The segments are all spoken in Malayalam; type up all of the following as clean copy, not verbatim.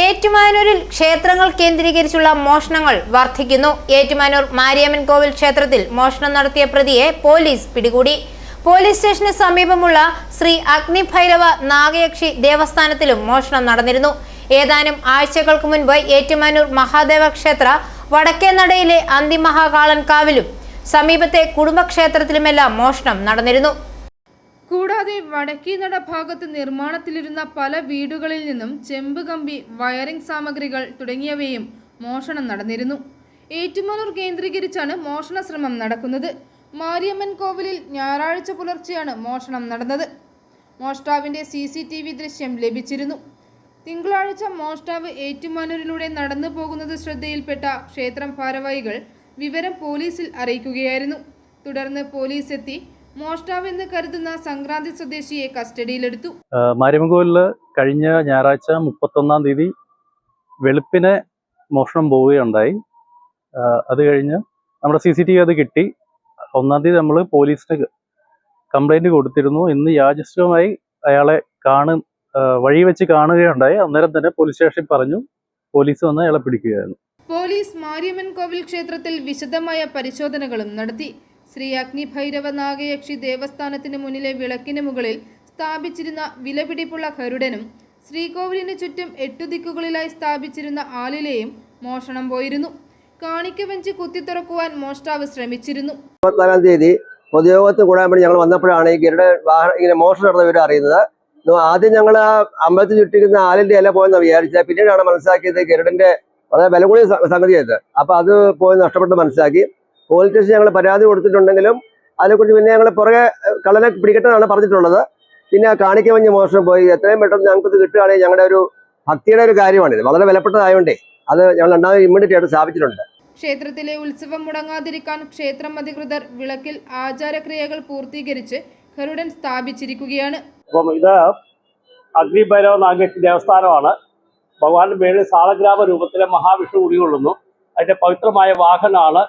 ഏറ്റുമാനൂരിൽ ക്ഷേത്രങ്ങൾ കേന്ദ്രീകരിച്ചുള്ള മോഷണങ്ങൾ വർദ്ധിക്കുന്നു. ഏറ്റുമാനൂർ മാരിയമ്മൻ കോവിൽ ക്ഷേത്രത്തിൽ മോഷണം നടത്തിയ പ്രതിയെ പോലീസ് പിടികൂടി. പോലീസ് സ്റ്റേഷന് സമീപമുള്ള ശ്രീ അഗ്നിഭൈരവ നാഗയക്ഷി ദേവസ്ഥാനത്തിലും മോഷണം നടന്നിരുന്നു. ഏതാനും ആഴ്ചകൾക്ക് മുൻപ് ഏറ്റുമാനൂർ മഹാദേവ ക്ഷേത്ര വടക്കേനടയിലെ അന്തിമഹാകാളൻകാവിലും സമീപത്തെ കുടുംബക്ഷേത്രത്തിലുമെല്ലാം മോഷണം നടന്നിരുന്നു. കൂടാതെ വടക്കേനട ഭാഗത്ത് നിർമ്മാണത്തിലിരുന്ന പല വീടുകളിൽ നിന്നും ചെമ്പ് കമ്പി, വയറിംഗ് സാമഗ്രികൾ തുടങ്ങിയവയും മോഷണം നടന്നിരുന്നു. ഏറ്റുമാനൂർ കേന്ദ്രീകരിച്ചാണ് മോഷണ ശ്രമം നടക്കുന്നത്. മാരിയമ്മൻ കോവിലിൽ ഞായറാഴ്ച പുലർച്ചെയാണ് മോഷണം നടന്നത്. മോഷ്ടാവിന്റെ CCTV ദൃശ്യം ലഭിച്ചിരുന്നു. തിങ്കളാഴ്ച മോഷ്ടാവ് ഏറ്റുമാനൂരിലൂടെ നടന്നു പോകുന്നത് ശ്രദ്ധയിൽപ്പെട്ട ക്ഷേത്രം ഭാരവാഹികൾ വിവരം പോലീസിൽ അറിയിക്കുകയായിരുന്നു. തുടർന്ന് പോലീസ് എത്തി മോഷ്ടാവ് എന്ന് കരുതുന്ന സംക്രാന്തി സ്വദേശിയെ കസ്റ്റഡിയിലെടുത്തു. മാരിയമ്മൻ കോവിലിൽ കഴിഞ്ഞ ഞായറാഴ്ച 31-ാം തീയതി വെളുപ്പിനെ മോഷണം പോവുകയുണ്ടായി. അത് കഴിഞ്ഞ് നമ്മുടെ CCTV അത് കിട്ടി. 1-ാം തീയതി നമ്മൾ പോലീസിന് കംപ്ലൈൻറ്റ് കൊടുത്തിരുന്നു. ഇന്ന് യാദൃശ്ചികമായി അയാളെ വഴി വെച്ച് കാണുകയുണ്ടായി. അന്നേരം തന്നെ പോലീസ് സ്റ്റേഷനിൽ പറഞ്ഞു. പോലീസ് വന്ന് അയാളെ പിടിക്കുകയായിരുന്നു. പോലീസ് മാരിയമ്മൻ കോവിൽ ക്ഷേത്രത്തിൽ വിശദമായ പരിശോധനകളും നടത്തി. ശ്രീ അഗ്നിഭൈരവ നാഗയക്ഷി ദേവസ്ഥാനത്തിന് മുന്നിലെ വിളക്കിന് മുകളിൽ സ്ഥാപിച്ചിരുന്ന വിലപിടിപ്പുള്ള ഗരുഡനും ശ്രീകോവിലിന് ചുറ്റും 8 ദിക്കുകളിലായി സ്ഥാപിച്ചിരുന്ന ആലിലയും മോഷണം പോയിരുന്നു. കാണിക്ക വെഞ്ച് കുത്തിത്തുറക്കുവാൻ മോഷ്ടാവ് ശ്രമിച്ചിരുന്നു. 24-ാം തീയതി പൊതുയോഗത്തിൽ കൂടാൻ വേണ്ടി ഞങ്ങൾ വന്നപ്പോഴാണ് ഈ ഗരുഡ ഇങ്ങനെ മോഷണം നടന്ന വിവരം അറിയുന്നത്. ആദ്യം ഞങ്ങൾ ആ അമ്പലത്തിൽ ചുറ്റിക്കുന്ന ആലിന്റെ ഇല പോയെന്ന് വിചാരിച്ചത്. പിന്നീടാണ് മനസ്സിലാക്കിയത് ഗരുഡന്റെ വളരെ വില കൂടിയ സംഗതിയായത്. അപ്പൊ അത് പോയി നഷ്ടപ്പെട്ട് മനസ്സിലാക്കി. പോലീസ് സ്റ്റേഷൻ ഞങ്ങൾ പരാതി കൊടുത്തിട്ടുണ്ടെങ്കിലും അതിനെക്കുറിച്ച് പിന്നെ ഞങ്ങൾ പുറകെ കള്ളനെ പിടിക്കട്ടെന്നാണ് പറഞ്ഞിട്ടുള്ളത്. പിന്നെ കാണിക്ക വഞ്ഞ് മോഷണം പോയി. എത്രയും പെട്ടെന്ന് ഞങ്ങൾക്ക് കിട്ടുകയാണെങ്കിൽ ഞങ്ങളുടെ ഒരു ഭക്തിയുടെ ഒരു കാര്യമാണിത്. വളരെ വിലപ്പെട്ടതായതുകൊണ്ടേ അത് ഞങ്ങൾ രണ്ടാമത് ഇമ്മീഡിയറ്റ് ആയിട്ട് സ്ഥാപിച്ചിട്ടുണ്ട്. ക്ഷേത്രത്തിലെ ഉത്സവം മുടങ്ങാതിരിക്കാൻ ക്ഷേത്രം അധികൃതർ വിളക്കിൽ ആചാരക്രിയകൾ പൂർത്തീകരിച്ച് ഗരുഡൻ സ്ഥാപിച്ചിരിക്കുകയാണ്. അപ്പം ഇത് അഗ്നിഭൈരവ നാഗയക്ഷി ദേവസ്ഥാനമാണ്. ഭഗവാന്റെ മേളിൽ സാളഗ്രാമ രൂപത്തിലെ മഹാവിഷ്ണു കുടികൊള്ളുന്നു. അതിന്റെ പവിത്രമായ വാഹനമാണ്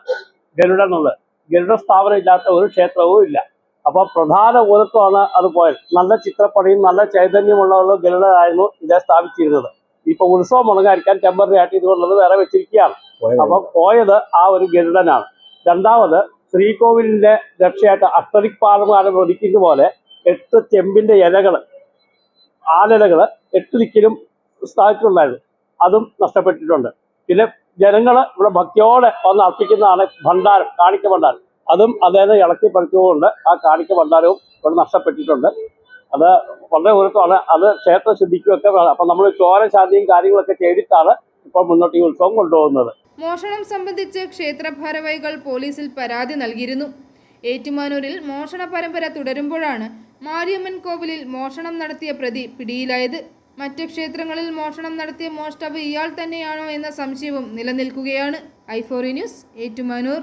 ഗരുഡൻ എന്നുള്ളത്. ഗരുഡ സ്ഥാപനം ഇല്ലാത്ത ഒരു ക്ഷേത്രവും ഇല്ല. അപ്പോൾ പ്രധാന ഊരത്വമാണ് അത് പോയത്. നല്ല ചിത്രപ്പണിയും നല്ല ചൈതന്യമുള്ള ഗരുഡനായിരുന്നു ഇതേ സ്ഥാപിച്ചിരുന്നത്. ഇപ്പൊ ഉത്സവം മുടങ്ങാതിരിക്കാൻ ടെമ്പററി ആയിട്ട് ഇതുകൊണ്ടത് വേറെ വെച്ചിരിക്കുകയാണ്. അപ്പം പോയത് ആ ഒരു ഗരുഡനാണ്. രണ്ടാമത് ശ്രീകോവിലിന്റെ രക്ഷയായിട്ട് അഷ്ടദിക്പാലകാലം പ്രതിക്കുന്ന പോലെ 8 ചെമ്പിന്റെ ആലിലകൾ 8 ദിക്കിലും സ്ഥാപിച്ചിട്ടുണ്ടായിരുന്നു. അതും നഷ്ടപ്പെട്ടിട്ടുണ്ട്. പിന്നെ ജനങ്ങൾ ഇവിടെ ഭക്തിയോടെ വന്ന് അർപ്പിക്കുന്നതാണ് ഭണ്ഡാരം, കാണിക്ക ഭണ്ഡാരം. അതും അദ്ദേഹം ഇളക്കി പറിച്ചുകൊണ്ട് ആ കാണിക്ക ഭണ്ഡാരവും ഇവിടെ നഷ്ടപ്പെട്ടിട്ടുണ്ട്. അത് വളരെ ഉയരത്വമാണ്. അത് ക്ഷേത്ര ശുദ്ധിക്കുമൊക്കെ വേണം. അപ്പം നമ്മൾ ചോരശാന്തിയും കാര്യങ്ങളൊക്കെ ചെയ്തിട്ടാണ് ഇപ്പോൾ മുന്നോട്ട് ഈ ഉത്സവം കൊണ്ടുപോകുന്നത്. മോഷണം സംബന്ധിച്ച് ക്ഷേത്ര ഭാരവാഹികൾ പോലീസിൽ പരാതി നൽകിയിരുന്നു. ഏറ്റുമാനൂരിൽ മോഷണ പരമ്പര തുടരുമ്പോഴാണ് മാരിയമ്മൻ കോവിലിൽ മോഷണം നടത്തിയ പ്രതി പിടിയിലായത്. മറ്റ് ക്ഷേത്രങ്ങളിൽ മോഷണം നടത്തിയ മോഷ്ടാവ് ഇയാൾ തന്നെയാണോ എന്ന സംശയവും നിലനിൽക്കുകയാണ്. i4 news, Ettumanoor.